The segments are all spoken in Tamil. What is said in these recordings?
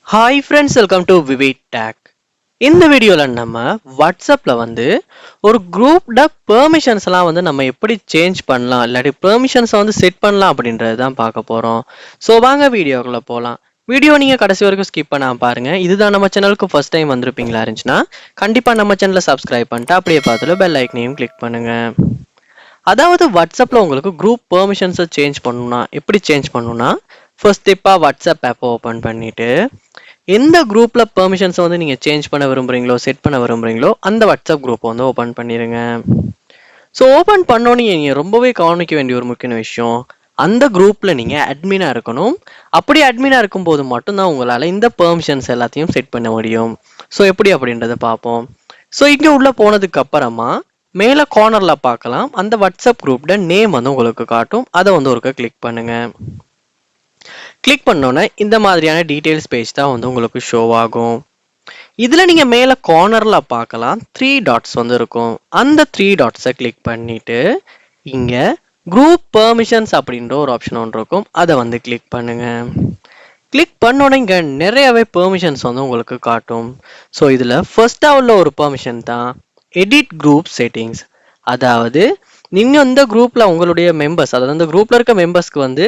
Hi friends, welcome to VividTech. இந்த வீடியோல நம்ம வாட்ஸ்அப்ல ஒரு குரூப்ல பெர்மிஷன்ஸ்லாம் நம்ம எப்படி சேஞ்ச் பண்ணலாம் இல்லாட்டி பெர்மிஷன்ஸை செட் பண்ணலாம் அப்படின்றது தான் பார்க்க போறோம். ஸோ வாங்க வீடியோக்குள்ள போகலாம். வீடியோ நீங்க கடைசி வரைக்கும் ஸ்கிப் பண்ணாம பாருங்க. இதுதான் நம்ம சேனலுக்கு ஃபர்ஸ்ட் டைம் வந்திருப்பீங்களா இருந்துச்சுன்னா கண்டிப்பா நம்ம சேனலை சப்ஸ்கிரைப் பண்ணிட்டு அப்படியே பார்த்துட்டு பெல் ஐக்கனையும் கிளிக் பண்ணுங்க. அதாவது வாட்ஸ்அப்ல உங்களுக்கு குரூப் பெர்மிஷன்ஸை சேஞ்ச் பண்ணணும்னா எப்படி சேஞ்ச் பண்ணணும்னா ஃபர்ஸ்ட் ஸ்டெப்பாக வாட்ஸ்அப் ஆப்பை ஓப்பன் பண்ணிட்டு எந்த குரூப்ல பெர்மிஷன்ஸ் நீங்க சேஞ்ச் பண்ண விரும்புறீங்களோ செட் பண்ண விரும்புறீங்களோ அந்த வாட்ஸ்அப் குரூப் ஓபன் பண்ணிருங்க. ஸோ ஓபன் பண்ணோன்னே நீங்க ரொம்பவே கவனிக்க வேண்டிய ஒரு முக்கியமான விஷயம், அந்த குரூப்ல நீங்க அட்மினா இருக்கணும். அப்படி அட்மினா இருக்கும்போது மட்டும்தான் உங்களால இந்த பெர்மிஷன்ஸ் எல்லாத்தையும் செட் பண்ண முடியும். ஸோ எப்படி அப்படின்றத பார்ப்போம். ஸோ இங்க உள்ள போனதுக்கு அப்புறமா மேல கார்னர்ல பார்க்கலாம், அந்த வாட்ஸ்அப் குரூப்ல நேம் உங்களுக்கு காட்டும். அதை ஒருக்க கிளிக் பண்ணுங்க. கிளிக் பண்ணோன்னே இந்த மாதிரியான டீடைல்ஸ் பேஜ் தான் உங்களுக்கு ஷோ ஆகும். இதில் நீங்கள் மேலே கார்னரில் பார்க்கலாம் 3 டாட்ஸ் இருக்கும். அந்த 3 டாட்ஸை கிளிக் பண்ணிட்டு இங்கே குரூப் பெர்மிஷன்ஸ் அப்படின்ற ஒரு ஆப்ஷன் ஒன்று இருக்கும். அதை கிளிக் பண்ணுங்க. கிளிக் பண்ணோன்னே இங்கே நிறையவே பெர்மிஷன்ஸ் உங்களுக்கு காட்டும். ஸோ இதில் ஃபர்ஸ்ட்டாக உள்ள ஒரு பெர்மிஷன் தான் எடிட் குரூப் செட்டிங்ஸ். அதாவது நீங்க இந்த குரூப்ல உங்களுடைய மெம்பர்ஸ், அதாவது அந்த குரூப்ல இருக்க மெம்பர்ஸ்க்கு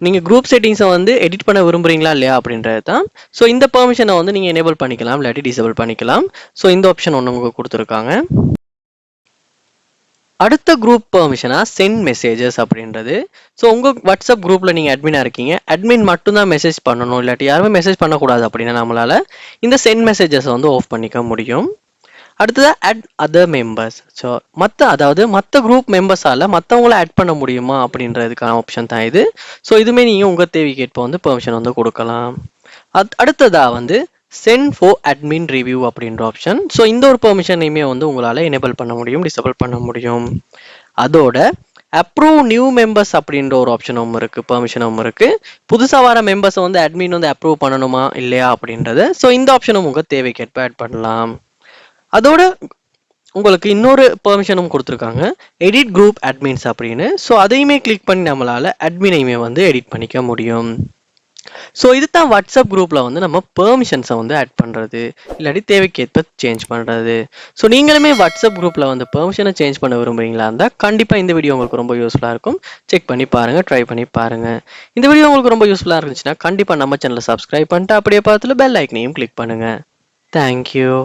நீங்க குரூப் செட்டிங்ஸை எடிட் பண்ண விரும்புறீங்களா இல்லையா அப்படின்றது தான். ஸோ இந்த பெர்மிஷனை நீங்க எனேபிள் பண்ணிக்கலாம் இல்லாட்டி டிசேபிள் பண்ணிக்கலாம். ஸோ இந்த ஆப்ஷன் உங்களுக்கு கொடுத்துருக்காங்க. அடுத்த குரூப் பெர்மிஷனா சென்ட் மெசேஜஸ் அப்படின்றது. ஸோ உங்க வாட்ஸ்அப் குரூப்ல நீங்க அட்மினா இருக்கீங்க, அட்மின் மட்டும் தான் மெசேஜ் பண்ணணும் இல்லாட்டி யாருமே மெசேஜ் பண்ணக்கூடாது அப்படின்னா நம்மளால இந்த சென்ட் மெசேஜஸ் ஆஃப் பண்ணிக்க முடியும். அடுத்தது அட் அதர் மெம்பர்ஸ். ஸோ மற்ற குரூப் மெம்பர்ஸால் மற்றவங்கள ஆட் பண்ண முடியுமா அப்படின்றதுக்கான ஆப்ஷன் தான் இது. ஸோ இதுவுமே நீங்கள் உங்கள் தேவைக்கேற்ப பெர்மிஷன் கொடுக்கலாம். அடுத்ததாக சென்ட் ஃபோர் அட்மின் ரிவ்யூ அப்படின்ற ஆப்ஷன். ஸோ இந்த ஒரு பெர்மிஷனையுமே உங்களால் எனேபிள் பண்ண முடியும், டிசேபிள் பண்ண முடியும். அதோட அப்ரூவ் நியூ மெம்பர்ஸ் அப்படின்ற ஒரு ஆப்ஷனும் இருக்குது, பெர்மிஷனும் இருக்குது. புதுசாக வர மெம்பர்ஸை அட்மின் அப்ரூவ் பண்ணணுமா இல்லையா அப்படின்றத ஸோ இந்த ஆப்ஷனும் உங்கள் தேவைக்கேற்ப ஆட் பண்ணலாம். அதோட உங்களுக்கு இன்னொரு பெர்மிஷனும் கொடுத்துருக்காங்க, எடிட் குரூப் அட்மின்ஸ் அப்படின்னு. ஸோ அதையுமே கிளிக் பண்ணி நம்மளால அட்மினையுமே எடிட் பண்ணிக்க முடியும். ஸோ இதுதான் வாட்ஸ்அப் குரூப்பில் நம்ம பெர்மிஷன்ஸை ஆட் பண்ணுறது இல்லாட்டி தேவைக்கேற்ப சேஞ்ச் பண்ணுறது. ஸோ நீங்களுமே வாட்ஸ்அப் குரூப்பில் பெர்மிஷனை சேஞ்ச் பண்ண விரும்புறீங்களா இருந்தால் கண்டிப்பாக இந்த வீடியோ உங்களுக்கு ரொம்ப யூஸ்ஃபுல்லாக இருக்கும். செக் பண்ணி பாருங்கள், ட்ரை பண்ணி பாருங்கள். இந்த வீடியோ உங்களுக்கு ரொம்ப யூஸ்ஃபுல்லாக இருந்துச்சுன்னா கண்டிப்பாக நம்ம சேனலை சப்ஸ்கிரைப் பண்ணிட்டு அப்படியே பார்த்துட்டு பெல் ஐக்கனையும் கிளிக் பண்ணுங்கள். தேங்க்யூ.